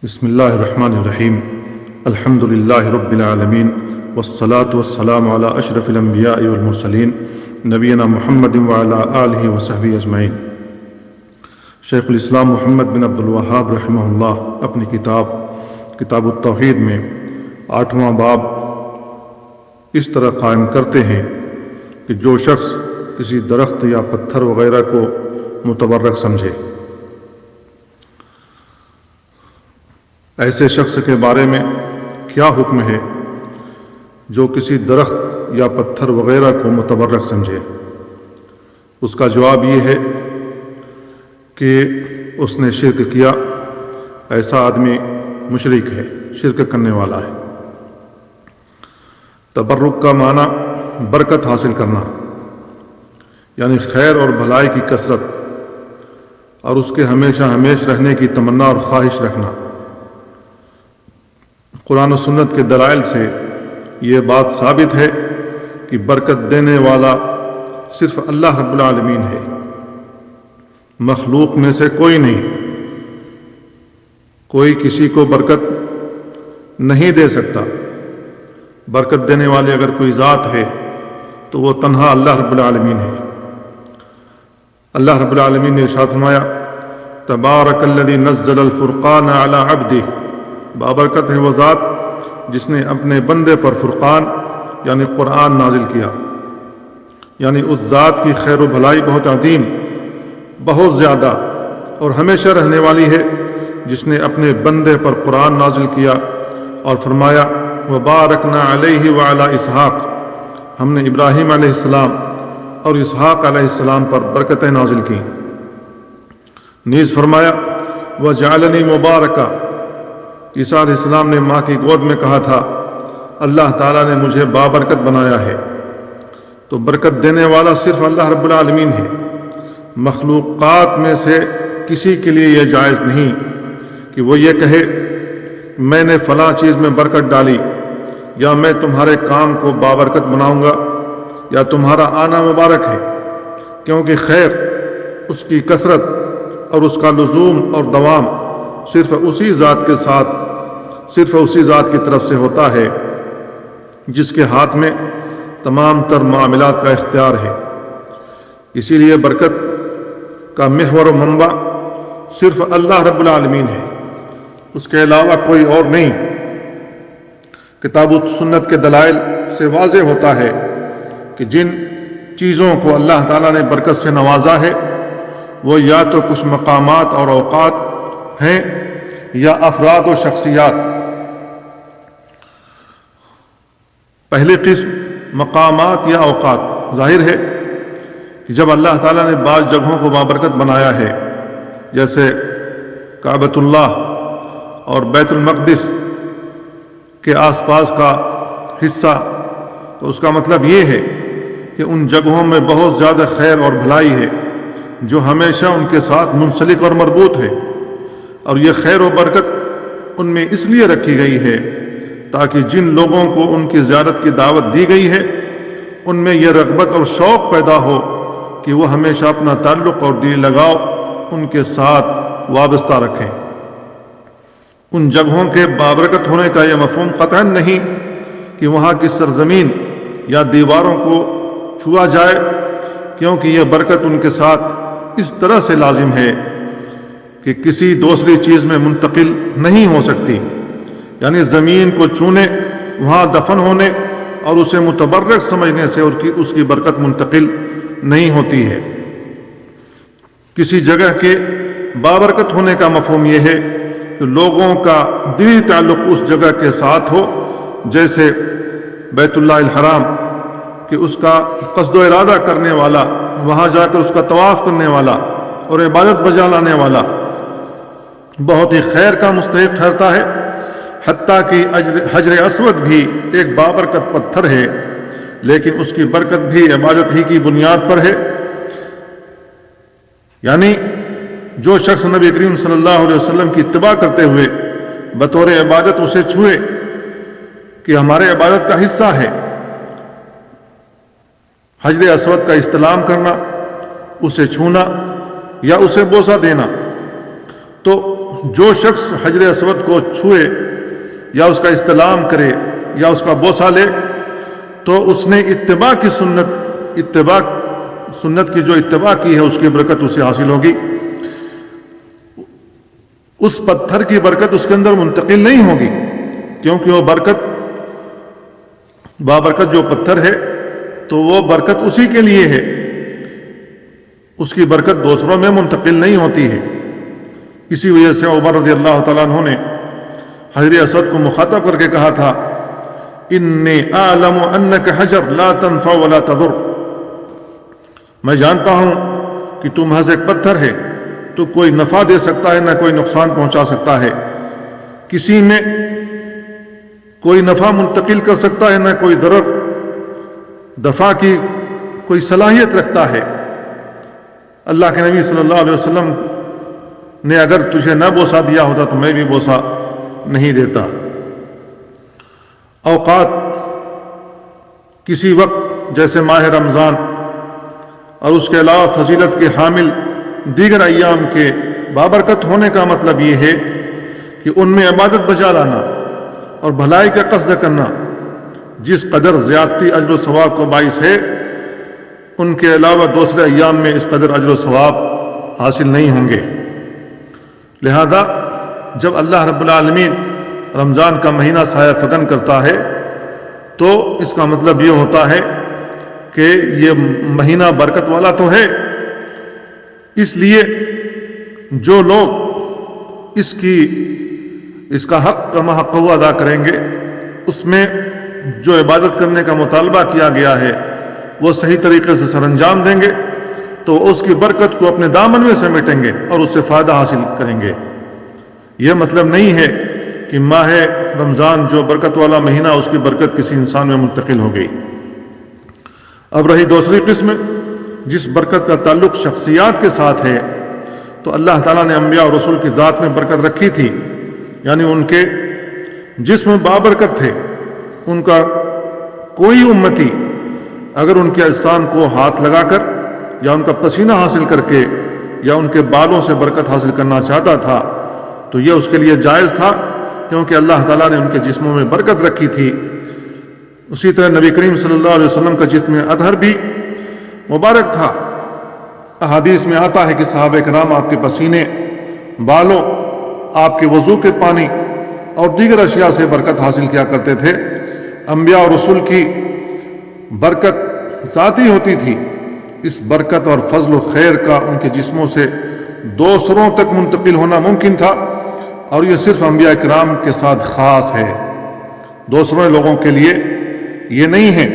بسم اللہ الرحمن الرحیم الحمد للہ رب العالمین والصلاة والسلام علی اشرف الانبیاء والمرسلین نبینا محمد وعلی آلہ وصحبہ اجمعین۔ شیخ الاسلام محمد بن عبد الوہاب رحمہ اللہ اپنی کتاب التوحید میں 8واں باب اس طرح قائم کرتے ہیں کہ جو شخص کسی درخت یا پتھر وغیرہ کو متبرک سمجھے، ایسے شخص کے بارے میں کیا حکم ہے جو کسی درخت یا پتھر وغیرہ کو متبرک سمجھے؟ اس کا جواب یہ ہے کہ اس نے شرک کیا، ایسا آدمی مشرک ہے، شرک کرنے والا ہے۔ تبرک کا معنی برکت حاصل کرنا، یعنی خیر اور بھلائی کی کثرت اور اس کے ہمیشہ ہمیش رہنے کی تمنا اور خواہش رکھنا۔ قرآن و سنت کے دلائل سے یہ بات ثابت ہے کہ برکت دینے والا صرف اللہ رب العالمین ہے، مخلوق میں سے کوئی نہیں۔ کوئی کسی کو برکت نہیں دے سکتا۔ برکت دینے والے اگر کوئی ذات ہے تو وہ تنہا اللہ رب العالمین ہے۔ اللہ رب العالمین نے ارشاد فرمایا، تبارک الذی نزل الفرقان علی عبدہ، بابرکت ہے وہ ذات جس نے اپنے بندے پر فرقان یعنی قرآن نازل کیا، یعنی اس ذات کی خیر و بھلائی بہت عظیم، بہت زیادہ اور ہمیشہ رہنے والی ہے، جس نے اپنے بندے پر قرآن نازل کیا اور فرمایا وبارکنا علیہ وعلی اسحاق، ہم نے ابراہیم علیہ السلام اور اسحاق علیہ السلام پر برکتیں نازل کی۔ نیز فرمایا وجعلنی مبارکہ، عیسیٰ علیہ السلام نے ماں کی گود میں کہا تھا اللہ تعالیٰ نے مجھے بابرکت بنایا ہے۔ تو برکت دینے والا صرف اللہ رب العالمین ہے۔ مخلوقات میں سے کسی کے لیے یہ جائز نہیں کہ وہ یہ کہے میں نے فلاں چیز میں برکت ڈالی، یا میں تمہارے کام کو بابرکت بناؤں گا، یا تمہارا آنا مبارک ہے، کیونکہ خیر، اس کی کثرت اور اس کا لزوم اور دوام صرف اسی ذات کے ساتھ، صرف اسی ذات کی طرف سے ہوتا ہے جس کے ہاتھ میں تمام تر معاملات کا اختیار ہے۔ اسی لیے برکت کا محور و منبع صرف اللہ رب العالمین ہے، اس کے علاوہ کوئی اور نہیں۔ کتاب و سنت کے دلائل سے واضح ہوتا ہے کہ جن چیزوں کو اللہ تعالیٰ نے برکت سے نوازا ہے وہ یا تو کچھ مقامات اور اوقات ہیں یا افراد و شخصیات۔ پہلی قسم مقامات یا اوقات، ظاہر ہے کہ جب اللہ تعالیٰ نے بعض جگہوں کو بابرکت بنایا ہے، جیسے کعبۃ اللہ اور بیت المقدس کے آس پاس کا حصہ، تو اس کا مطلب یہ ہے کہ ان جگہوں میں بہت زیادہ خیر اور بھلائی ہے جو ہمیشہ ان کے ساتھ منسلک اور مربوط ہے، اور یہ خیر و برکت ان میں اس لیے رکھی گئی ہے تاکہ جن لوگوں کو ان کی زیارت کی دعوت دی گئی ہے ان میں یہ رغبت اور شوق پیدا ہو کہ وہ ہمیشہ اپنا تعلق اور دلی لگاؤ ان کے ساتھ وابستہ رکھیں۔ ان جگہوں کے بابرکت ہونے کا یہ مفہوم قطعاً نہیں کہ وہاں کی سرزمین یا دیواروں کو چھوا جائے، کیونکہ یہ برکت ان کے ساتھ اس طرح سے لازم ہے کہ کسی دوسری چیز میں منتقل نہیں ہو سکتی، یعنی زمین کو چھونے، وہاں دفن ہونے اور اسے متبرک سمجھنے سے اس کی برکت منتقل نہیں ہوتی ہے۔ کسی جگہ کے بابرکت ہونے کا مفہوم یہ ہے کہ لوگوں کا دلی تعلق اس جگہ کے ساتھ ہو، جیسے بیت اللہ الحرام کہ اس کا قصد و ارادہ کرنے والا، وہاں جا کر اس کا طواف کرنے والا اور عبادت بجا لانے والا بہت ہی خیر کا مستحق ٹھہرتا ہے۔ حتیٰ کہ حجر اسود بھی ایک بابرکت پتھر ہے، لیکن اس کی برکت بھی عبادت ہی کی بنیاد پر ہے۔ یعنی جو شخص نبی کریم صلی اللہ علیہ وسلم کی اتباع کرتے ہوئے بطور عبادت اسے چھوئے کہ ہمارے عبادت کا حصہ ہے حجر اسود کا استلام کرنا، اسے چھونا یا اسے بوسہ دینا، تو جو شخص حجر اسود کو چھوئے یا اس کا استلام کرے یا اس کا بوسہ لے تو اس نے اتباع سنت کی جو اتباع کی ہے اس کی برکت اسے حاصل ہوگی. اس پتھر کی برکت اس کے اندر منتقل نہیں ہوگی، کیونکہ وہ بابرکت جو پتھر ہے تو وہ برکت اسی کے لیے ہے، اس کی برکت دوسروں میں منتقل نہیں ہوتی ہے. اسی وجہ سے عمر رضی اللہ تعالیٰ عنہ نے حجر اسود کو مخاطب کر کے کہا تھا انی اعلم انک حجر لا تنفع ولا تضر، میں جانتا ہوں کہ تو محض ایک پتھر ہے، تو کوئی نفع دے سکتا ہے نہ کوئی نقصان پہنچا سکتا ہے، کسی میں کوئی نفع منتقل کر سکتا ہے نہ کوئی ضرر دفع کی کوئی صلاحیت رکھتا ہے. اللہ کے نبی صلی اللہ علیہ وسلم نے اگر تجھے نہ بوسہ دیا ہوتا تو میں بھی بوسہ نہیں دیتا. اوقات کسی وقت جیسے ماہ رمضان اور اس کے علاوہ فضیلت کے حامل دیگر ایام کے بابرکت ہونے کا مطلب یہ ہے کہ ان میں عبادت بجا لانا اور بھلائی کا قصد کرنا جس قدر زیادتی اجر و ثواب کا باعث ہے، ان کے علاوہ دوسرے ایام میں اس قدر اجر و ثواب حاصل نہیں ہوں گے. لہذا جب اللہ رب العالمین رمضان کا مہینہ سایہ فکن کرتا ہے تو اس کا مطلب یہ ہوتا ہے کہ یہ مہینہ برکت والا تو ہے، اس لیے جو لوگ اس کا حق کما حق ادا کریں گے، اس میں جو عبادت کرنے کا مطالبہ کیا گیا ہے وہ صحیح طریقے سے سر انجام دیں گے تو اس کی برکت کو اپنے دامن میں سمیٹیں گے اور اس سے فائدہ حاصل کریں گے. یہ مطلب نہیں ہے کہ ماہ رمضان جو برکت والا مہینہ اس کی برکت کسی انسان میں منتقل ہو گئی. اب رہی دوسری قسم جس برکت کا تعلق شخصیات کے ساتھ ہے، تو اللہ تعالیٰ نے انبیاء اور رسول کی ذات میں برکت رکھی تھی، یعنی ان کے جسم بابرکت تھے. ان کا کوئی امتی اگر ان کے اجسام کو ہاتھ لگا کر یا ان کا پسینہ حاصل کر کے یا ان کے بالوں سے برکت حاصل کرنا چاہتا تھا تو یہ اس کے لیے جائز تھا، کیونکہ اللہ تعالیٰ نے ان کے جسموں میں برکت رکھی تھی. اسی طرح نبی کریم صلی اللہ علیہ وسلم کا جسم اطہر بھی مبارک تھا. احادیث میں آتا ہے کہ صحابہ کرام آپ کے پسینے، بالوں، آپ کے وضو کے پانی اور دیگر اشیاء سے برکت حاصل کیا کرتے تھے. انبیاء اور رسول کی برکت ذاتی ہوتی تھی، اس برکت اور فضل و خیر کا ان کے جسموں سے دوسروں تک منتقل ہونا ممکن تھا، اور یہ صرف انبیاء کرام کے ساتھ خاص ہے، دوسروں لوگوں کے لیے یہ نہیں ہے.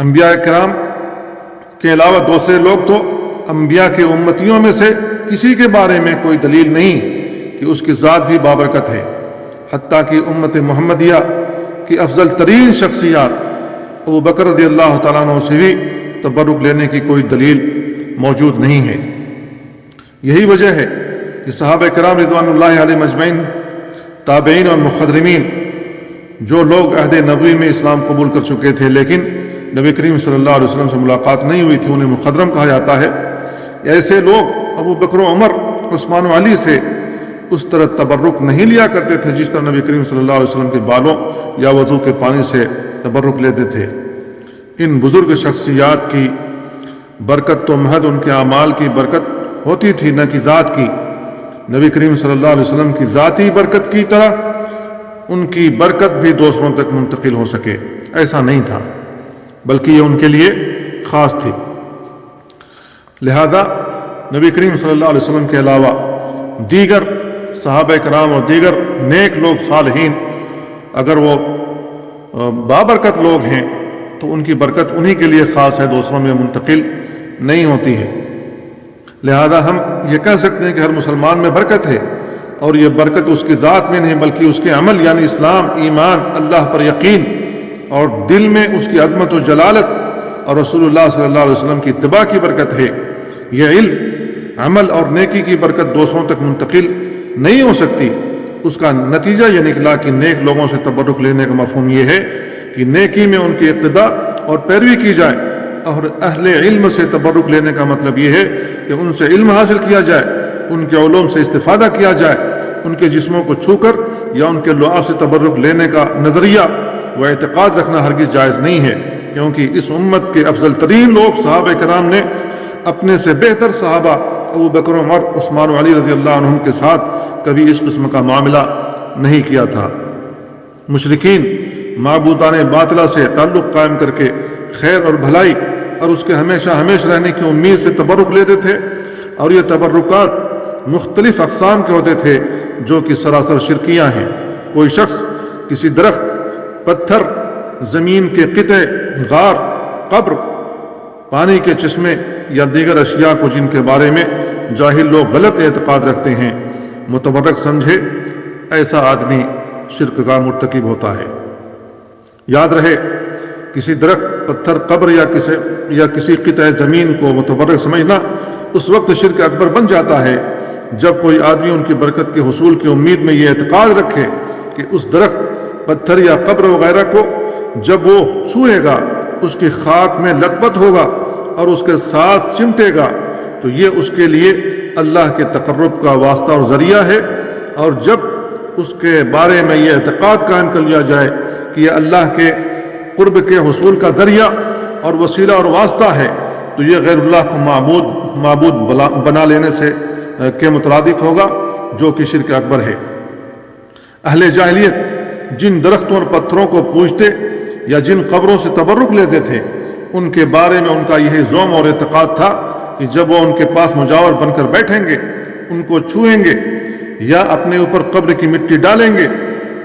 انبیاء کرام کے علاوہ دوسرے لوگ تو انبیاء کے امتیوں میں سے کسی کے بارے میں کوئی دلیل نہیں کہ اس کی ذات بھی بابرکت ہے. حتیٰ کہ امت محمدیہ کی افضل ترین شخصیات ابو بکر رضی اللہ تعالیٰ عنہ سے بھی تبرک لینے کی کوئی دلیل موجود نہیں ہے. یہی وجہ ہے کہ صحابہ کرام رضوان اللہ علیہ مجمعین، تابعین اور مخضرمین، جو لوگ عہد نبوی میں اسلام قبول کر چکے تھے لیکن نبی کریم صلی اللہ علیہ وسلم سے ملاقات نہیں ہوئی تھی، انہیں مخضرم کہا جاتا ہے. ایسے لوگ ابو بکر و عمر، عثمان و علی سے اس طرح تبرک نہیں لیا کرتے تھے جس طرح نبی کریم صلی اللہ علیہ وسلم کے بالوں یا وضو کے پانی سے تبرک لیتے تھے. ان بزرگ شخصیات کی برکت تو محض ان کے اعمال کی برکت ہوتی تھی، نہ کہ ذات کی. نبی کریم صلی اللہ علیہ وسلم کی ذاتی برکت کی طرح ان کی برکت بھی دوسروں تک منتقل ہو سکے ایسا نہیں تھا، بلکہ یہ ان کے لیے خاص تھی. لہذا نبی کریم صلی اللہ علیہ وسلم کے علاوہ دیگر صحابہ کرام اور دیگر نیک لوگ صالحین اگر وہ بابرکت لوگ ہیں تو ان کی برکت انہی کے لیے خاص ہے، دوسروں میں منتقل نہیں ہوتی ہے. لہذا ہم یہ کہہ سکتے ہیں کہ ہر مسلمان میں برکت ہے، اور یہ برکت اس کی ذات میں نہیں بلکہ اس کے عمل یعنی اسلام، ایمان، اللہ پر یقین اور دل میں اس کی عظمت و جلالت اور رسول اللہ صلی اللہ علیہ وسلم کی اتباع کی برکت ہے. یہ علم، عمل اور نیکی کی برکت دوسروں تک منتقل نہیں ہو سکتی. اس کا نتیجہ یہ نکلا کہ نیک لوگوں سے تبرک لینے کا مفہوم یہ ہے کہ نیکی میں ان کی اقتداء اور پیروی کی جائے، اور اہل علم سے تبرک لینے کا مطلب یہ ہے کہ ان سے علم حاصل کیا جائے، ان کے علوم سے استفادہ کیا جائے ان کے جسموں کو چھو کر یا ان کے لعاب سے تبرک لینے کا نظریہ و اعتقاد رکھنا ہرگز جائز نہیں ہے، کیونکہ اس امت کے افضل ترین لوگ صحابہ کرام نے اپنے سے بہتر صحابہ ابو بکر، عمر، عثمان و علی رضی اللہ عنہم کے ساتھ کبھی اس قسم کا معاملہ نہیں کیا تھا۔ مشرکین معبودان باطلہ سے تعلق قائم کر کے خیر اور بھلائی اور اس کے ہمیشہ ہمیشہ رہنے کی امید سے تبرک لیتے تھے، اور یہ تبرکات مختلف اقسام کے ہوتے تھے جو کہ سراسر شرکیاں ہیں۔ کوئی شخص کسی درخت، پتھر، زمین کے قطعے، غار، قبر، پانی کے چشمے یا دیگر اشیاء کو جن کے بارے میں جاہل لوگ غلط اعتقاد رکھتے ہیں متبرک سمجھے، ایسا آدمی شرک کا مرتکب ہوتا ہے۔ یاد رہے، کسی درخت، پتھر، قبر یا کسی قطع زمین کو متبرک سمجھنا اس وقت شرک اکبر بن جاتا ہے جب کوئی آدمی ان کی برکت کے حصول کی امید میں یہ اعتقاد رکھے کہ اس درخت، پتھر یا قبر وغیرہ کو جب وہ چھوئے گا اس کی خاک میں لطبت ہوگا اور اس کے ساتھ چمٹے گا تو یہ اس کے لیے اللہ کے تقرب کا واسطہ اور ذریعہ ہے، اور جب اس کے بارے میں یہ اعتقاد قائم کر لیا جائے کہ یہ اللہ کے قرب کے حصول کا ذریعہ اور وسیلہ اور واسطہ ہے تو یہ غیر اللہ کو معبود بنا لینے سے کے مترادف ہوگا، جو کہ شرک اکبر ہے۔ اہل جاہلیت جن درختوں اور پتھروں کو پوجتے یا جن قبروں سے تبرک لیتے تھے ان کے بارے میں ان کا یہی زعم اور اعتقاد تھا کہ جب وہ ان کے پاس مجاور بن کر بیٹھیں گے، ان کو چھوئیں گے یا اپنے اوپر قبر کی مٹی ڈالیں گے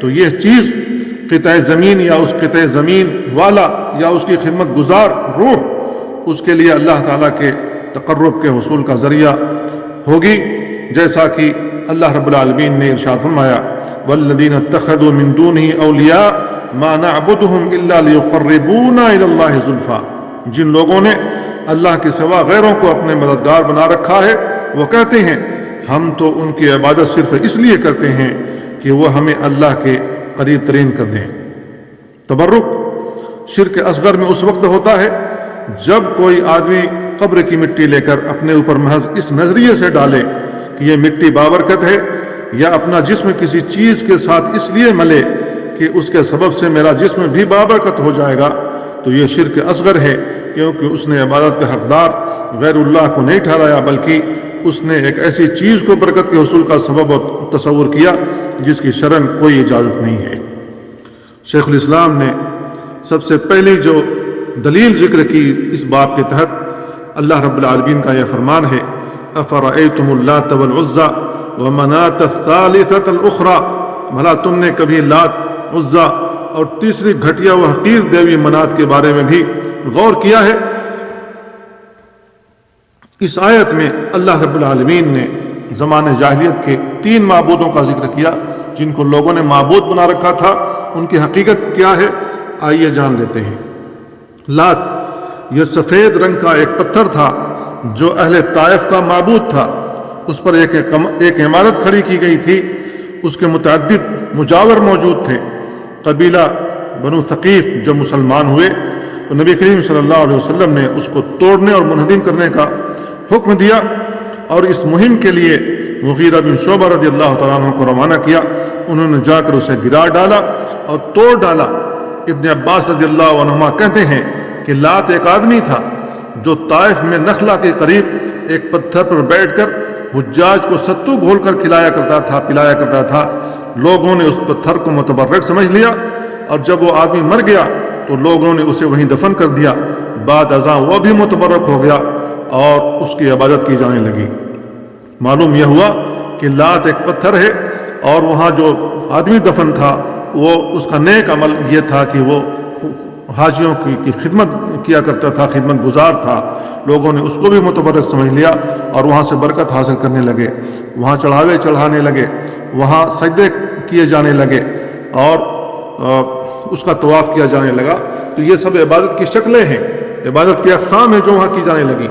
تو یہ چیز قطع زمین یا اس قطع زمین والا یا اس کی خدمت گزار روح اس کے لیے اللہ تعالیٰ کے تقرب کے حصول کا ذریعہ ہوگی، جیسا کہ اللہ رب العالمین نے ارشاد فرمایا والذین اتخذوا من دونه اولیاء ما نعبدهم الا ليقربونا الى الله زلفا، جن لوگوں نے اللہ کے سوا غیروں کو اپنے مددگار بنا رکھا ہے وہ کہتے ہیں ہم تو ان کی عبادت صرف اس لیے کرتے ہیں کہ وہ ہمیں اللہ کے قریب ترین کر دیں۔ تبرک شرک اصغر میں اس وقت ہوتا ہے جب کوئی آدمی قبر کی مٹی لے کر اپنے اوپر محض اس نظریے سے ڈالے کہ یہ مٹی بابرکت ہے، یا اپنا جسم کسی چیز کے ساتھ اس لیے ملے کہ اس کے سبب سے میرا جسم بھی بابرکت ہو جائے گا، تو یہ شرک اصغر ہے، کیونکہ اس نے عبادت کا حقدار غیر اللہ کو نہیں ٹھہرایا بلکہ اس نے ایک ایسی چیز کو برکت کے حصول کا سبب تصور کیا جس کی شرعاً کوئی اجازت نہیں ہے۔ شیخ الاسلام نے سب سے پہلی جو دلیل ذکر کی اس باب کے تحت اللہ رب العالمین کا یہ فرمان ہے افرأیتم اللات والعزى ومناة الثالثة الاخرى، بھلا تم نے کبھی لات، عزا اور تیسری گھٹیا و حقیر دیوی منات کے بارے میں بھی غور کیا ہے؟ اس آیت میں اللہ رب العالمین نے زمانے جاہلیت کے 3 معبودوں کا ذکر کیا جن کو لوگوں نے معبود بنا رکھا تھا۔ ان کی حقیقت کیا ہے آئیے جان لیتے ہیں۔ لات یہ سفید رنگ کا ایک پتھر تھا جو اہل طائف کا معبود تھا، اس پر ایک عمارت کھڑی کی گئی تھی، اس کے متعدد مجاور موجود تھے۔ قبیلہ بنو ثقیف جب مسلمان ہوئے تو نبی کریم صلی اللہ علیہ وسلم نے اس کو توڑنے اور منہدم کرنے کا حکم دیا، اور اس مہم کے لیے مغیرہ بن شعبہ رضی اللہ تعالیٰ عنہ کو روانہ کیا۔ انہوں نے جا کر اسے گرا ڈالا اور توڑ ڈالا۔ ابن عباس رضی اللہ عنہما کہتے ہیں کہ لات ایک آدمی تھا جو طائف میں نخلا کے قریب ایک پتھر پر بیٹھ کر حجاج کو ستو گھول کر پلایا کرتا تھا۔ لوگوں نے اس پتھر کو متبرک سمجھ لیا، اور جب وہ آدمی مر گیا تو لوگوں نے اسے وہیں دفن کر دیا۔ بعد ازاں وہ بھی متبرک ہو گیا اور اس کی عبادت کی جانے لگی۔ معلوم یہ ہوا کہ لات ایک پتھر ہے، اور وہاں جو آدمی دفن تھا وہ اس کا نیک عمل یہ تھا کہ وہ حاجیوں کی خدمت کیا کرتا تھا، خدمت گزار تھا۔ لوگوں نے اس کو بھی متبرک سمجھ لیا اور وہاں سے برکت حاصل کرنے لگے، وہاں چڑھاوے چڑھانے لگے، وہاں سجدے کیے جانے لگے اور اس کا طواف کیا جانے لگا۔ تو یہ سب عبادت کی شکلیں ہیں، عبادت کی اقسام ہیں جو وہاں کی جانے لگی۔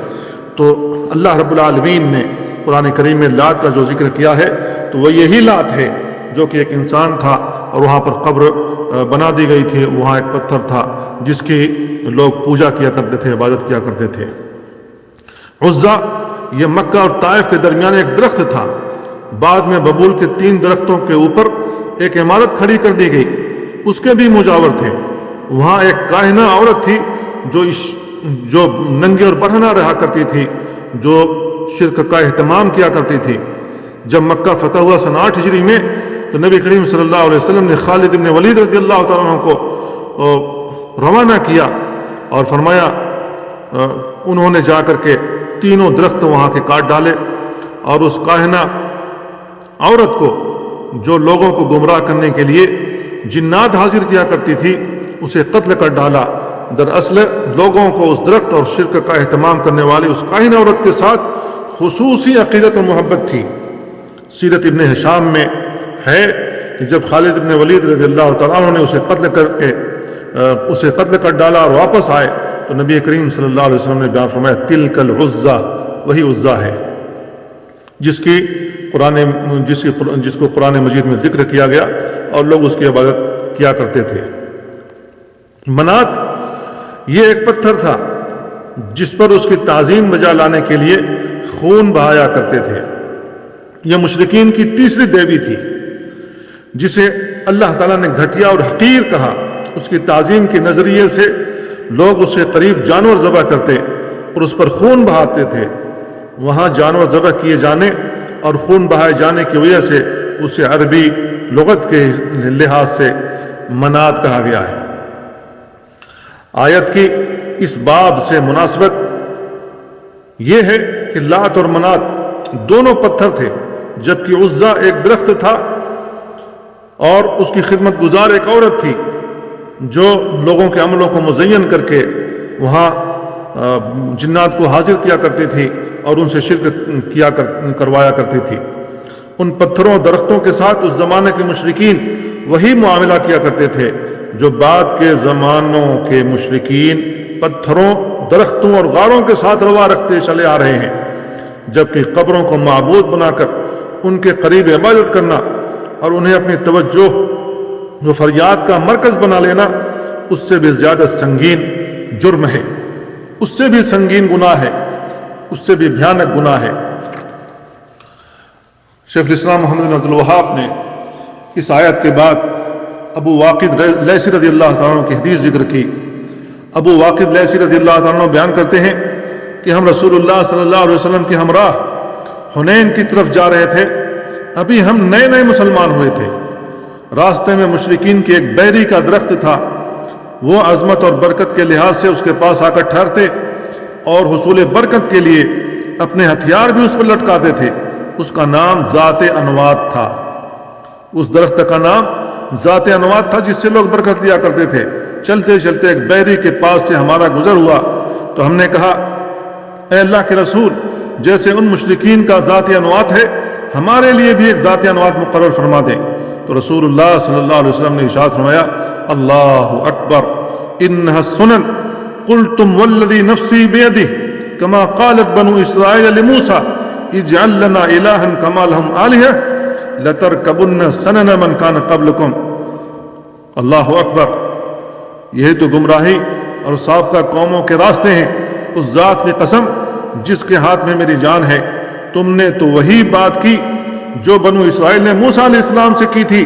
تو اللہ رب العالمین نے قرآن کریم میں لات کا جو ذکر کیا ہے تو وہ یہی لات ہے جو کہ ایک انسان تھا اور وہاں پر قبر بنا دی گئی تھی، وہاں ایک پتھر تھا جس کی لوگ پوجا کیا کرتے تھے، عبادت کیا کرتے تھے۔ عزا یہ مکہ اور طائف کے درمیان ایک درخت تھا بعد میں ببول کے 3 درختوں کے اوپر ایک عمارت کھڑی کر دی گئی، اس کے بھی مجاور تھے۔ وہاں ایک کاہنہ عورت تھی جو ننگی اور برہنہ رہا کرتی تھی، جو شرک کا اہتمام کیا کرتی تھی۔ جب مکہ فتح ہوا سن 8 ہجری میں تو نبی کریم صلی اللہ علیہ وسلم نے خالد بن ولید رضی اللہ تعالیٰ عنہ کو روانہ کیا اور فرمایا انہوں نے جا کر کے 3 درخت وہاں کے کاٹ ڈالے، اور اس کاہنہ عورت کو جو لوگوں کو گمراہ کرنے کے لیے جنات حاضر کیا کرتی تھی اسے قتل کر ڈالا۔ دراصل لوگوں کو اس درخت اور شرک کا اہتمام کرنے والی اس کاہنہ عورت کے ساتھ خصوصی عقیدت و محبت تھی۔ سیرت ابن ہشام میں ہے کہ جب خالد بن ولید رضی اللہ تعالیٰ عنہ نے اسے قتل کر ڈالا اور واپس آئے تو نبی کریم صلی اللہ علیہ وسلم نے بیان فرمایا تلک العزیٰ، وہی عزیٰ ہے جس کو قرآن مجید میں ذکر کیا گیا اور لوگ اس کی عبادت کیا کرتے تھے۔ منات یہ ایک پتھر تھا جس پر اس کی تعظیم بجا لانے کے لیے خون بہایا کرتے تھے۔ یہ مشرکین کی تیسری دیوی تھی جسے اللہ تعالیٰ نے گھٹیا اور حقیر کہا۔ اس کی تعظیم کے نظریے سے لوگ اسے قریب جانور ذبح کرتے اور اس پر خون بہاتے تھے۔ وہاں جانور ذبح کیے جانے اور خون بہائے جانے کی وجہ سے اسے عربی لغت کے لحاظ سے منات کہا گیا ہے۔ آیت کی اس باب سے مناسبت یہ ہے کہ لات اور منات دونوں پتھر تھے، جبکہ عزا ایک درخت تھا اور اس کی خدمت گزار ایک عورت تھی جو لوگوں کے عملوں کو مزین کر کے وہاں جنات کو حاضر کیا کرتی تھی اور ان سے شرک کروایا کرتی تھی۔ ان پتھروں درختوں کے ساتھ اس زمانے کے مشرکین وہی معاملہ کیا کرتے تھے جو بعد کے زمانوں کے مشرکین پتھروں، درختوں اور غاروں کے ساتھ روا رکھتے چلے آ رہے ہیں، جبکہ قبروں کو معبود بنا کر ان کے قریب عبادت کرنا اور انہیں اپنی توجہ و فریاد کا مرکز بنا لینا اس سے بھی زیادہ سنگین جرم ہے، اس سے بھی سنگین گناہ ہے، اس سے بھی بھیانک گناہ ہے۔ شیخ الاسلام محمد بن عبد الوہاب نے اس آیت کے بعد ابو واقد لیثی رضی اللہ تعالیٰ عنہ کی حدیث ذکر کی۔ ابو واقد لیثی رضی اللہ تعالیٰ عنہ بیان کرتے ہیں کہ ہم رسول اللہ صلی اللہ علیہ وسلم کے ہمراہ حنین کی طرف جا رہے تھے۔ ابھی ہم نئے مسلمان ہوئے تھے۔ راستے میں مشرکین کے ایک بیری کا درخت تھا۔ وہ عظمت اور برکت کے لحاظ سے اس کے پاس آ کر ٹھہرتے اور حصول برکت کے لیے اپنے ہتھیار بھی اس پر لٹکاتے تھے۔ اس کا نام ذات انوات تھا۔ اس درخت کا نام ذات انوات تھا جس سے لوگ برکت لیا کرتے تھے۔ چلتے چلتے ایک بیری کے پاس سے ہمارا گزر ہوا تو ہم نے کہا اے اللہ کے رسول، جیسے ان مشرکین کا ذات انوات ہے ہمارے لیے بھی ایک ذات انوات مقرر فرما دیں۔ تو رسول اللہ صلی اللہ علیہ وسلم نے ارشاد فرمایا اللہ اکبر انہا السنن قلتم والذی نفسی بیدہ کما قالت بنو اسرائیل لموسیٰ اجعل لنا الہا کما لہم آلہہ لترکبن سنن من کان قبلکم۔ اللہ اکبر، یہی تو گمراہی اور سابقہ قوموں کے راستے ہیں۔ اس ذات کی قسم جس کے ہاتھ میں میری جان ہے، تم نے تو وہی بات کی جو بنو اسرائیل نے موسیٰ علیہ السلام سے کی تھی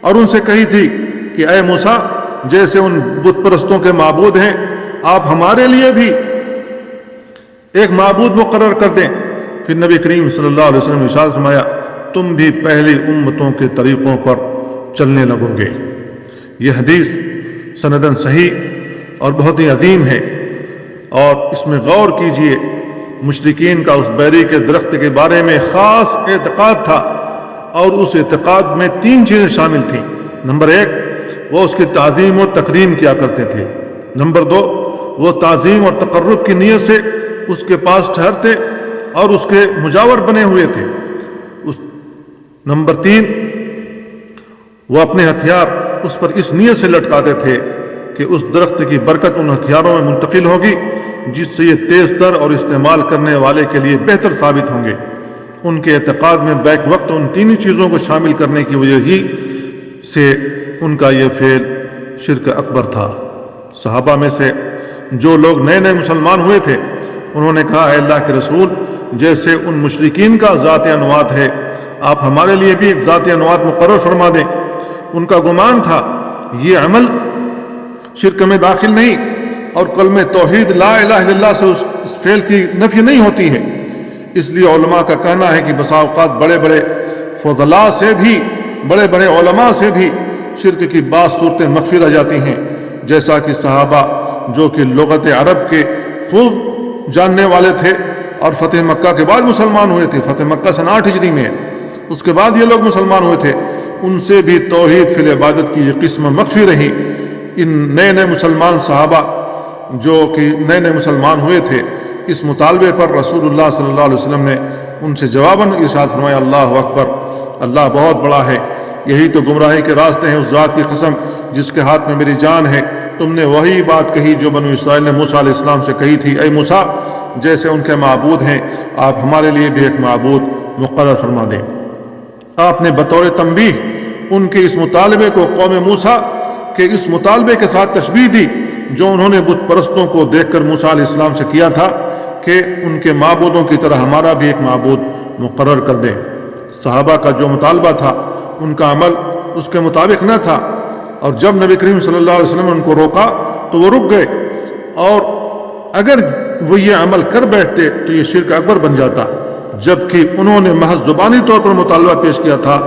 اور ان سے کہی تھی کہ اے موسیٰ، جیسے ان بت پرستوں کے معبود ہیں آپ ہمارے لیے بھی ایک معبود مقرر کر دیں۔ پھر نبی کریم صلی اللہ علیہ وسلم نے ارشاد فرمایا تم بھی پہلی امتوں کے طریقوں پر چلنے لگو گے۔ یہ حدیث سندن صحیح اور بہت ہی عظیم ہے، اور اس میں غور کیجئے مشرکین کا اس بیری کے درخت کے بارے میں خاص اعتقاد تھا، اور اس اعتقاد میں 3 چیزیں شامل تھیں۔ نمبر 1، وہ اس کی تعظیم و تکریم کیا کرتے تھے۔ نمبر 2، وہ تعظیم اور تقرب کی نیت سے اس کے پاس ٹھہرتے اور اس کے مجاور بنے ہوئے تھے۔ نمبر 3، وہ اپنے ہتھیار اس پر اس نیت سے لٹکاتے تھے کہ اس درخت کی برکت ان ہتھیاروں میں منتقل ہوگی جس سے یہ تیز تر اور استعمال کرنے والے کے لیے بہتر ثابت ہوں گے۔ ان کے اعتقاد میں بیک وقت ان 3 چیزوں کو شامل کرنے کی وجہ ہی سے ان کا یہ فعل شرک اکبر تھا۔ صحابہ میں سے جو لوگ نئے مسلمان ہوئے تھے انہوں نے کہا اے اللہ کے رسول، جیسے ان مشرکین کا ذات انوات ہے آپ ہمارے لیے بھی ایک ذاتی انوات مقرر فرما دیں۔ ان کا گمان تھا یہ عمل شرک میں داخل نہیں، اور کلمہ توحید لا الہ الا اللہ سے اس فعل کی نفی نہیں ہوتی ہے۔ اس لیے علماء کا کہنا ہے کہ بسا اوقات بڑے بڑے فضلاء سے بھی، بڑے بڑے علماء سے بھی شرک کی بعض صورتیں مخفی رہ جاتی ہیں، جیسا کہ صحابہ جو کہ لغت عرب کے خوب جاننے والے تھے اور فتح مکہ کے بعد مسلمان ہوئے تھے، فتح مکہ سن 8 ہجری میں، اس کے بعد یہ لوگ مسلمان ہوئے تھے، ان سے بھی توحید فی العبادت کی یہ قسم مخفی رہی۔ ان نئے نئے مسلمان صحابہ جو کہ نئے نئے مسلمان ہوئے تھے، اس مطالبے پر رسول اللہ صلی اللہ علیہ وسلم نے ان سے جواباً ارشاد فرمایا، اللہ اکبر، اللہ بہت بڑا ہے، یہی تو گمراہی کے راستے ہیں، اس ذات کی قسم جس کے ہاتھ میں میری جان ہے، تم نے وہی بات کہی جو بنو اسرائیل نے موسیٰ علیہ السلام سے کہی تھی، اے موسیٰ جیسے ان کے معبود ہیں آپ ہمارے لیے بھی ایک معبود مقرر فرما دیں۔ آپ نے بطور تنبیہ ان کے اس مطالبے کو قوم موسیٰ کے اس مطالبے کے ساتھ تشبیہ دی جو انہوں نے بت پرستوں کو دیکھ کر موسیٰ علیہ السلام سے کیا تھا کہ ان کے معبودوں کی طرح ہمارا بھی ایک معبود مقرر کر دیں۔ صحابہ کا جو مطالبہ تھا ان کا عمل اس کے مطابق نہ تھا، اور جب نبی کریم صلی اللہ علیہ وسلم نے ان کو روکا تو وہ رک گئے، اور اگر وہ یہ عمل کر بیٹھتے تو یہ شرک اکبر بن جاتا، جبکہ انہوں نے محض زبانی طور پر مطالبہ پیش کیا تھا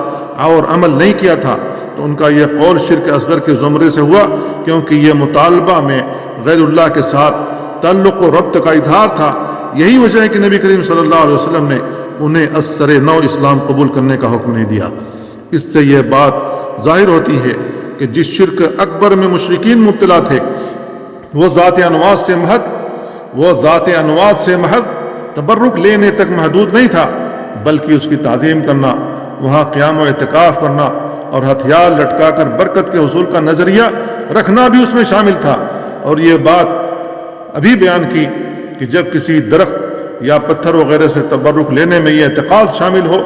اور عمل نہیں کیا تھا، تو ان کا یہ قول شرک اصغر کے زمرے سے ہوا، کیونکہ یہ مطالبہ میں غیر اللہ کے ساتھ تعلق و ربط کا اظہار تھا۔ یہی وجہ ہے کہ نبی کریم صلی اللہ علیہ وسلم نے انہیں ازسر نو اسلام قبول کرنے کا حکم نہیں دیا۔ اس سے یہ بات ظاہر ہوتی ہے کہ جس شرک اکبر میں مشرکین مبتلا تھے وہ ذات انوات سے محض تبرک لینے تک محدود نہیں تھا، بلکہ اس کی تعظیم کرنا، وہاں قیام و اعتکاف کرنا اور ہتھیار لٹکا کر برکت کے حصول کا نظریہ رکھنا بھی اس میں شامل تھا۔ اور یہ بات ابھی بیان کی کہ جب کسی درخت یا پتھر وغیرہ سے تبرک لینے میں یہ اعتقاد شامل ہو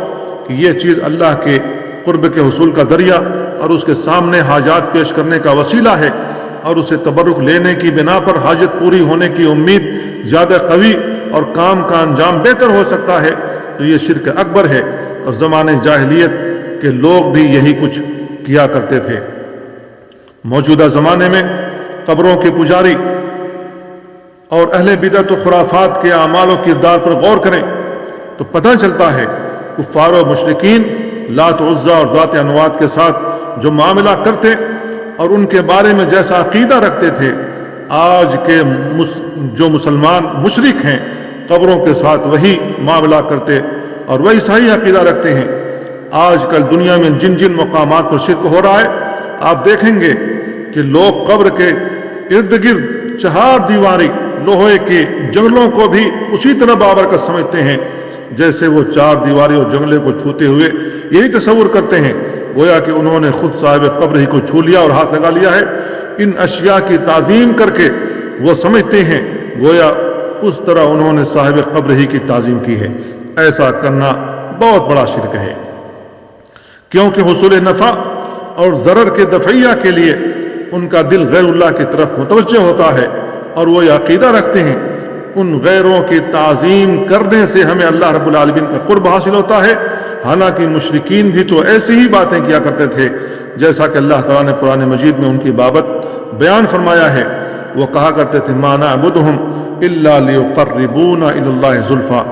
کہ یہ چیز اللہ کے قرب کے حصول کا ذریعہ اور اس کے سامنے حاجات پیش کرنے کا وسیلہ ہے، اور اسے تبرک لینے کی بنا پر حاجت پوری ہونے کی امید زیادہ قوی اور کام کا انجام بہتر ہو سکتا ہے، تو یہ شرک اکبر ہے۔ اور زمانے جاہلیت کے لوگ بھی یہی کچھ کیا کرتے تھے۔ موجودہ زمانے میں قبروں کے پجاری اور اہل بدعت و خرافات کے اعمال و کردار پر غور کریں تو پتہ چلتا ہے کفار و مشرکین لات عزا اور ذات انوات کے ساتھ جو معاملہ کرتے اور ان کے بارے میں جیسا عقیدہ رکھتے تھے، آج کے جو مسلمان مشرک ہیں قبروں کے ساتھ وہی معاملہ کرتے اور وہی صحیح عقیدہ رکھتے ہیں۔ آج کل دنیا میں جن جن مقامات پر شرک ہو رہا ہے، آپ دیکھیں گے کہ لوگ قبر کے ارد گرد چہار دیواری لوہے کے جنگلوں کو بھی اسی طرح بابرکت سمجھتے ہیں جیسے وہ چار دیواری اور جنگلے کو چھوتے ہوئے یہی تصور کرتے ہیں گویا کہ انہوں نے خود صاحب قبر ہی کو چھو لیا اور ہاتھ لگا لیا ہے۔ ان اشیاء کی تعظیم کر کے وہ سمجھتے ہیں گویا اس طرح انہوں نے صاحب قبر ہی کی تعظیم کی ہے۔ ایسا کرنا بہت بڑا شرک ہے، کیونکہ حصول نفع اور ضرر کے دفعیہ کے لیے ان کا دل غیر اللہ کی طرف متوجہ ہوتا ہے اور وہ یہ عقیدہ رکھتے ہیں ان غیروں کی تعظیم کرنے سے ہمیں اللہ رب العالمین کا قرب حاصل ہوتا ہے۔ حالانکہ مشرکین بھی تو ایسی ہی باتیں کیا کرتے تھے جیسا کہ اللہ تعالیٰ نے قرآن مجید میں ان کی بابت بیان فرمایا ہے۔ وہ کہا کرتے تھے ما نعبدہم الا لیقربونا الی اللہ زلفیٰ،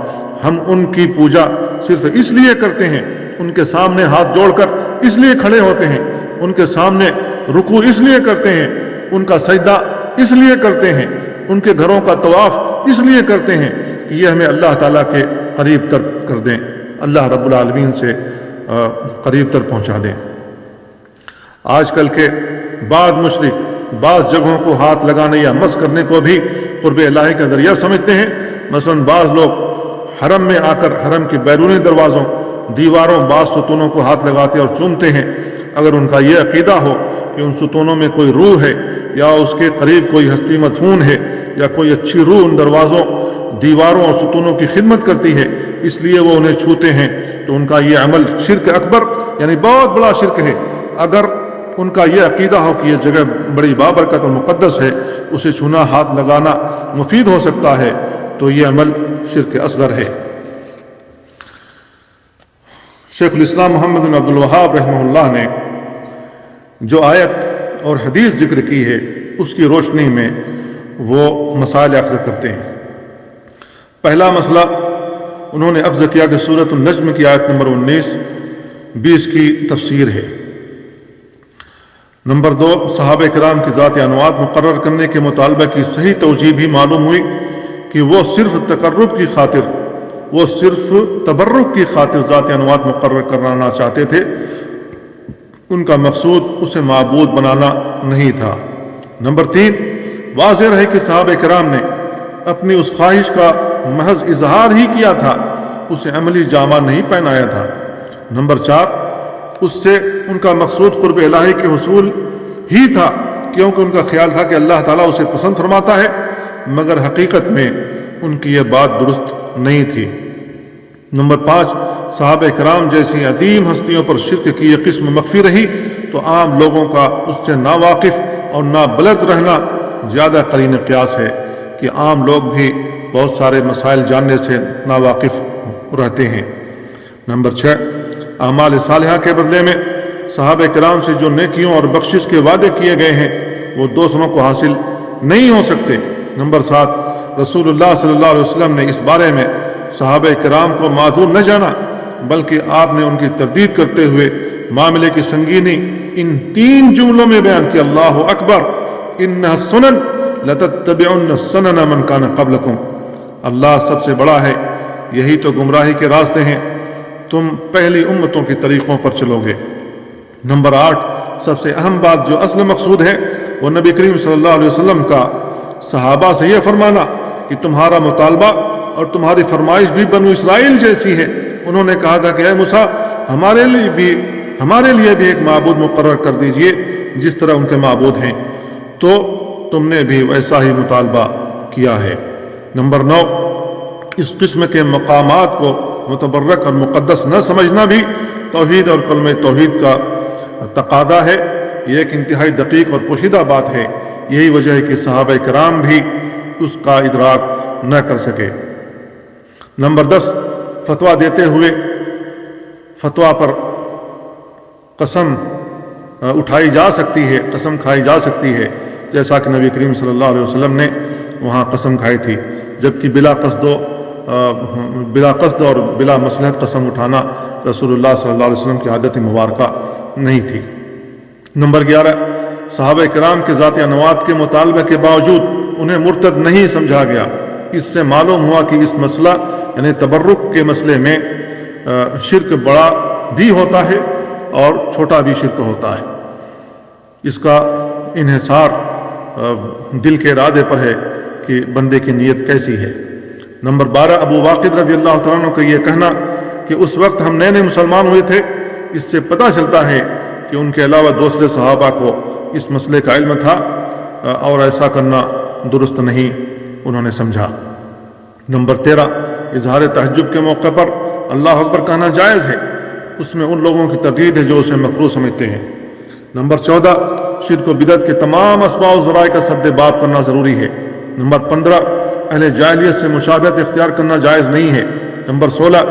ہم ان کی پوجا صرف اس لیے کرتے ہیں، ان کے سامنے ہاتھ جوڑ کر اس لیے کھڑے ہوتے ہیں، ان کے سامنے رکوع اس لیے کرتے ہیں، ان کا سجدہ اس لیے کرتے ہیں، ان کے گھروں کا طواف اس لیے کرتے ہیں کہ یہ ہمیں اللہ تعالیٰ کے قریب تر کر دیں، اللہ رب العالمین سے قریب تر پہنچا دیں۔ آج کل کے بعض مشرک بعض جگہوں کو ہاتھ لگانے یا مس کرنے کو بھی قرب الہی کا ذریعہ سمجھتے ہیں۔ مثلا بعض لوگ حرم میں آ کر حرم کے بیرونی دروازوں، دیواروں، بعض ستونوں کو ہاتھ لگاتے اور چومتے ہیں۔ اگر ان کا یہ عقیدہ ہو کہ ان ستونوں میں کوئی روح ہے یا اس کے قریب کوئی ہستی مدفون ہے یا کوئی اچھی روح ان دروازوں، دیواروں اور ستونوں کی خدمت کرتی ہے اس لیے وہ انہیں چھوتے ہیں، تو ان کا یہ عمل شرک اکبر یعنی بہت بڑا شرک ہے۔ اگر ان کا یہ عقیدہ ہو کہ یہ جگہ بڑی بابرکت اور مقدس ہے، اسے چھونا، ہاتھ لگانا مفید ہو سکتا ہے، تو یہ عمل شرک اصغر ہے۔ شیخ الاسلام محمد بن عبد الوہاب رحمہ اللہ نے جو آیت اور حدیث ذکر کی ہے اس کی روشنی میں وہ مسائل اخذ کرتے ہیں۔ پہلا مسئلہ انہوں نے اخذ کیا کہ سورۃ النجم کی آیت نمبر 19-20 کی تفسیر ہے۔ نمبر 2، صحابہ کرام کی ذات انوات مقرر کرنے کے مطالبہ کی صحیح توجیہ بھی معلوم ہوئی کہ وہ صرف تقرب کی خاطر، وہ صرف تبرک کی خاطر ذات انوات مقرر کرنا چاہتے تھے، ان کا مقصود اسے معبود بنانا نہیں تھا۔ نمبر 3، واضح رہے کہ صحابہ کرام نے اپنی اس خواہش کا محض اظہار ہی کیا تھا، اسے عملی جامہ نہیں پہنایا تھا۔ نمبر 4، اس سے ان کا مقصود قرب الہی کے حصول ہی تھا، کیونکہ ان کا خیال تھا کہ اللہ تعالیٰ اسے پسند فرماتا ہے، مگر حقیقت میں ان کی یہ بات درست نہیں تھی۔ نمبر 5، صحابہ کرام جیسی عظیم ہستیوں پر شرک کی یہ قسم مخفی رہی تو عام لوگوں کا اس سے ناواقف اور نابلد رہنا زیادہ قرین قیاس ہے کہ عام لوگ بھی بہت سارے مسائل جاننے سے ناواقف رہتے ہیں۔ نمبر 6، اعمال صالحہ کے بدلے میں صحابہ کرام سے جو نیکیوں اور بخشش کے وعدے کیے گئے ہیں وہ دوسروں کو حاصل نہیں ہو سکتے۔ نمبر 7، رسول اللہ صلی اللہ علیہ وسلم نے اس بارے میں صحابہ کرام کو معذور نہ جانا، بلکہ آپ نے ان کی تردید کرتے ہوئے معاملے کی سنگینی ان 3 جملوں میں بیان کی: اللہ اکبر، انہا السنن لتتبعن سنن من کان قبلکم، اللہ سب سے بڑا ہے، یہی تو گمراہی کے راستے ہیں، تم پہلی امتوں کے طریقوں پر چلو گے۔ نمبر 8، سب سے اہم بات جو اصل مقصود ہے وہ نبی کریم صلی اللہ علیہ وسلم کا صحابہ سے یہ فرمانا کہ تمہارا مطالبہ اور تمہاری فرمائش بھی بنو اسرائیل جیسی ہے۔ انہوں نے کہا تھا کہ اے موسیٰ، ہمارے لیے بھی ایک معبود مقرر کر دیجئے جس طرح ان کے معبود ہیں، تو تم نے بھی ویسا ہی مطالبہ کیا ہے۔ نمبر 9، اس قسم کے مقامات کو متبرک اور مقدس نہ سمجھنا بھی توحید اور کلمہ توحید کا تقاضا ہے۔ یہ ایک انتہائی دقیق اور پوشیدہ بات ہے، یہی وجہ ہے کہ صحابہ کرام بھی اس کا ادراک نہ کر سکے۔ نمبر 10، فتویٰ دیتے ہوئے فتویٰ پر قسم اٹھائی جا سکتی ہے، قسم کھائی جا سکتی ہے، جیسا کہ نبی کریم صلی اللہ علیہ وسلم نے وہاں قسم کھائی تھی، جبکہ بلا قصد اور بلا مصلحت قسم اٹھانا رسول اللہ صلی اللہ علیہ وسلم کی عادت مبارکہ نہیں تھی۔ نمبر 11، صحابہ کرام کے ذات انوات کے مطالبے کے باوجود انہیں مرتد نہیں سمجھا گیا۔ اس سے معلوم ہوا کہ اس مسئلہ یعنی تبرک کے مسئلے میں شرک بڑا بھی ہوتا ہے اور چھوٹا بھی شرک ہوتا ہے۔ اس کا انحصار دل کے ارادے پر ہے کہ بندے کی نیت کیسی ہے۔ نمبر 12، ابو واقد رضی اللہ تعالیٰ عنہ کا یہ کہنا کہ اس وقت ہم نئے مسلمان ہوئے تھے، اس سے پتہ چلتا ہے کہ ان کے علاوہ دوسرے صحابہ کو اس مسئلے کا علم تھا اور ایسا کرنا درست نہیں انہوں نے سمجھا۔ نمبر 13، اظہار تہجد کے موقع پر اللہ اکبر کہنا جائز ہے، اس میں ان لوگوں کی تردید ہے جو اسے مکروہ سمجھتے ہیں۔ نمبر 14، شرک و بدعت کے تمام اسباب و ذرائع کا سد باب کرنا ضروری ہے۔ نمبر 15، اہل جاہلیت سے مشابہت اختیار کرنا جائز نہیں ہے۔ نمبر 16،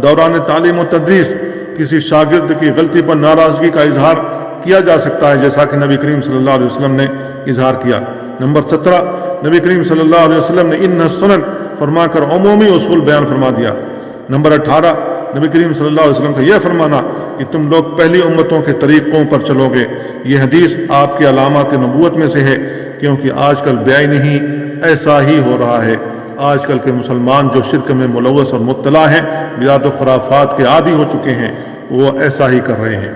دوران تعلیم و تدریس کسی شاگرد کی غلطی پر ناراضگی کا اظہار کیا جا سکتا ہے، جیسا کہ نبی کریم صلی اللہ علیہ وسلم نے اظہار کیا۔ نمبر 17، نبی کریم صلی اللہ علیہ وسلم نے ان سنن فرما کر عمومی اصول بیان فرما دیا۔ نمبر 18، نبی کریم صلی اللہ علیہ وسلم کا یہ فرمانا کہ تم لوگ پہلی امتوں کے طریقوں پر چلو گے، یہ حدیث آپ کی علامات نبوت میں سے ہے، کیونکہ آج کل بیان ہی ایسا ہی ہو رہا ہے۔ آج کل کے مسلمان جو شرک میں ملوث اور مبتلا ہیں، بدعت و خرافات کے عادی ہو چکے ہیں، وہ ایسا ہی کر رہے ہیں۔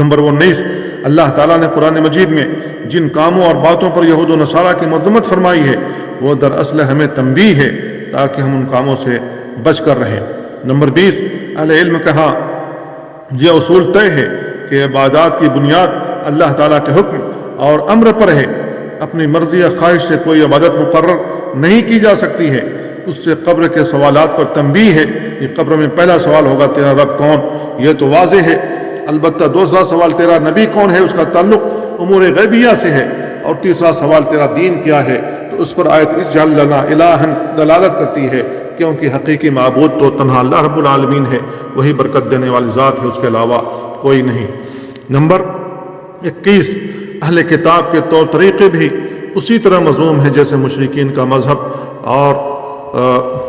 نمبر 19، اللہ تعالیٰ نے قرآن مجید میں جن کاموں اور باتوں پر یہود و نصارہ کی مذمت فرمائی ہے وہ دراصل ہمیں تنبیہ ہے تاکہ ہم ان کاموں سے بچ کر رہیں۔ نمبر 20، اہل علم کہا یہ اصول طے ہے کہ عبادات کی بنیاد اللہ تعالیٰ کے حکم اور امر پر ہے، اپنی مرضی یا خواہش سے کوئی عبادت مقرر نہیں کی جا سکتی ہے۔ اس سے قبر کے سوالات پر تنبیہ ہے، یہ قبر میں پہلا سوال ہوگا تیرا رب کون، یہ تو واضح ہے۔ البتہ دوسرا سوال تیرا نبی کون ہے، اس کا تعلق امور غیبیہ سے ہے اور تیسرا سوال تیرا دین کیا ہے، تو اس پر آیت اجعل لنا الہا دلالت کرتی ہے، کیونکہ حقیقی معبود تو تنہا اللہ رب العالمین ہے، وہی برکت دینے والی ذات ہے، اس کے علاوہ کوئی نہیں۔ نمبر 21، اہل کتاب کے طور طریقے بھی اسی طرح مذموم ہیں جیسے مشرکین کا مذہب اور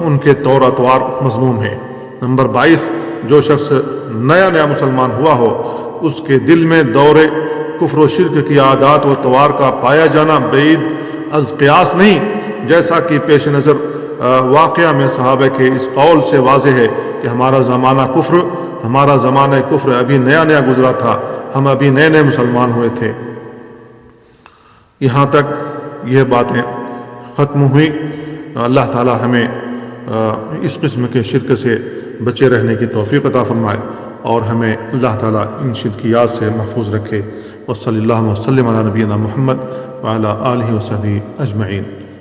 ان کے طور اطوار مذموم ہیں۔ نمبر 22، جو شخص نیا مسلمان ہوا ہو، اس کے دل میں دور کفر و شرک کی عادات و طوار کا پایا جانا بعید از قیاس نہیں، جیسا کہ پیش نظر واقعہ میں صحابہ کے اس قول سے واضح ہے کہ ہمارا زمانہ کفر ابھی نیا گزرا تھا، ہم ابھی نئے مسلمان ہوئے تھے۔ یہاں تک یہ باتیں ختم ہوئی۔ اللہ تعالی ہمیں اس قسم کے شرک سے بچے رہنے کی توفیق عطا فرمائے، اور ہمیں اللہ تعالی ان شرکیات سے محفوظ رکھے۔ وصلی اللہ وسلم علی نبینا محمد وعلی آلہ وصحبہ اجمعین۔